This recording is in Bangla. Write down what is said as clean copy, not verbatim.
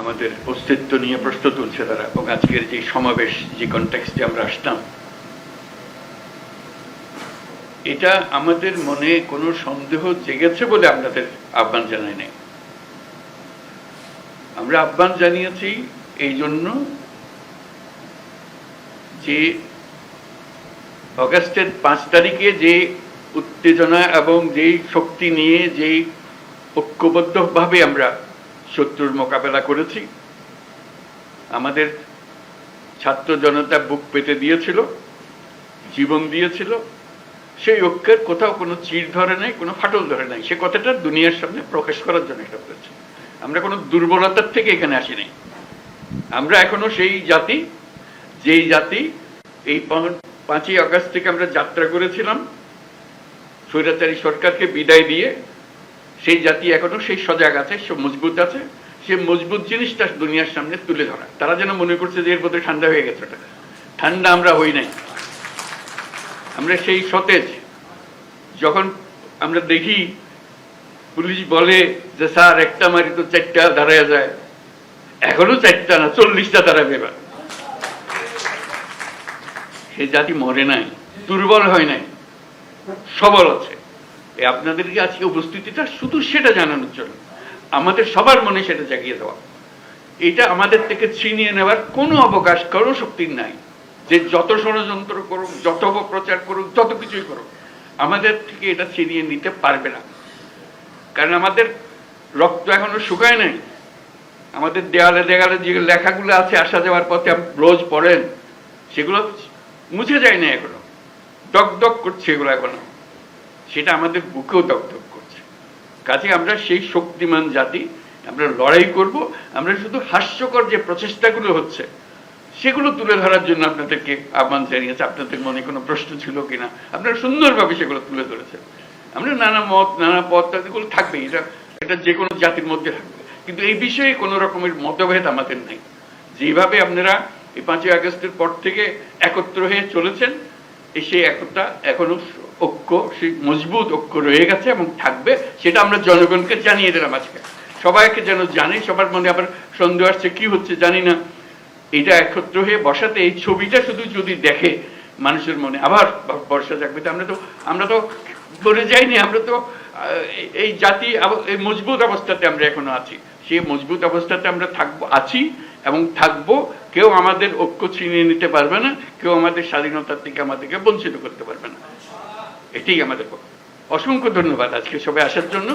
আমাদের অস্তিত্ব নিয়ে প্রশ্ন তুলছে তারা, এবং আজকের যে সমাবেশ, যে কনটেক্সটে আমরা আসতাম, এটা আমাদের মনে কোনো সন্দেহ জেগেছে বলে আপনাদের আহ্বান জানাই নাই। আমরা আহ্বান জানিয়েছি এই জন্য যে অগাস্টের 5 তারিখে যে উত্তেজনা এবং যেই শক্তি নিয়ে যেই ঐক্যবদ্ধভাবে আমরা শত্রুর মোকাবেলা করেছি, আমাদের ছাত্র জনতা বুক পেতে দিয়েছিল, জীবন দিয়েছিল, সেই ঐক্যের কোথাও কোনো চির ধরে নাই, কোনো ফাটল ধরে নাই। সে কথাটা দুনিয়ার সামনে প্রকাশ করার জন্য এটা করেছি। আমরা কোনো দুর্বলতার থেকে এখানে আসি নাই। আমরা এখনো সেই জাতি, যেই জাতি এই 5ই আগস্ট থেকে আমরা যাত্রা করেছিলাম স্বৈরাচারী সরকারকে বিদায় দিয়ে, সেই জাতি এখনো সেই সজাগ আছে, সে মজবুত আছে। সে মজবুত জিনিসটা দুনিয়ার সামনে তুলে ধরা। তারা যেন মনে করছে যে এর মধ্যে ঠান্ডা হয়ে গেছে। ওটা ঠান্ডা আমরা হই নাই। আমরা সেই সতেজ। যখন আমরা দেখি পুলিশ বলে যে স্যার একটা মারি তো 4টা দাঁড়ায় যায়, এখনো 4টা না 40টা দাঁড়াবে। এবার সে জাতি মরে নাই, দুর্বল হয় নাই, সবল আছে। আপনাদেরকে আজকে উপস্থিতিটা শুধু সেটা জানানোর জন্য, আমাদের সবার মনে সেটা জাগিয়ে দেওয়া। এটা আমাদের থেকে ছিনিয়ে নেওয়ার কোনো অবকাশ, কোনো শক্তির নাই। যে যত ষড়যন্ত্র করুক, যত অপপ্রচার করুক, যত কিছুই করুক, আমাদের থেকে এটা ছিনিয়ে নিতে পারবে না। কারণ আমাদের রক্ত এখনো শুকায় নাই। আমাদের দেয়ালে দেয়ালে যে লেখাগুলো আছে আসা যাওয়ার পথে রোজ পড়েন, সেগুলো মুছে যায় না এখনো, দগদগ করছে এগুলো এখনো। সেটা আমাদের বুকেও দগদগ করছে। কাজে আমরা সেই শক্তিমান জাতি, আমরা লড়াই করব। আমরা শুধু হাস্যকর যে প্রচেষ্টাগুলো হচ্ছে সেগুলো তুলে ধরার জন্য আপনাদেরকে আহ্বান জানিয়েছে। আপনাদের মনে কোনো প্রশ্ন ছিল কিনা, আপনারা সুন্দরভাবে সেগুলো তুলে ধরেছেন। আমরা নানা মত, নানা পথ, এগুলো থাকবেই, এটা যে কোনো জাতির মধ্যে থাকবে। কিন্তু এই বিষয়ে কোনো রকমের মতভেদ আমাদের নাই। যেভাবে আপনারা এই 5ই আগস্টের পর থেকে একত্র হয়ে চলেছেন, সেই একতা এখনো ঐক্য, সেই মজবুত ঐক্য রয়ে গেছে এবং থাকবে। সেটা আমরা জনগণকে জানিয়ে দিলাম আজকে। সবাইকে যেন জানে, সবার মনে আবার সন্দেহ আসছে কি হচ্ছে জানি না। এটা একত্র হয়ে বসাতে, এই ছবিটা শুধু যদি দেখে মানুষের মনে আবার বর্ষা জাগবে। আমরা তো বলে যাইনি, আমরা তো এই জাতি এই মজবুত অবস্থাতে আমরা এখনো আছি। সেই মজবুত অবস্থাতে আমরা আছি এবং থাকবো। কেউ আমাদের ঐক্য ছিনিয়ে নিতে পারবে না, কেউ আমাদের স্বাধীনতার থেকে আমাদেরকে বঞ্চিত করতে পারবে না। এটাই আমাদের পক্ষে। অসংখ্য ধন্যবাদ আজকে সবাই আসার জন্য।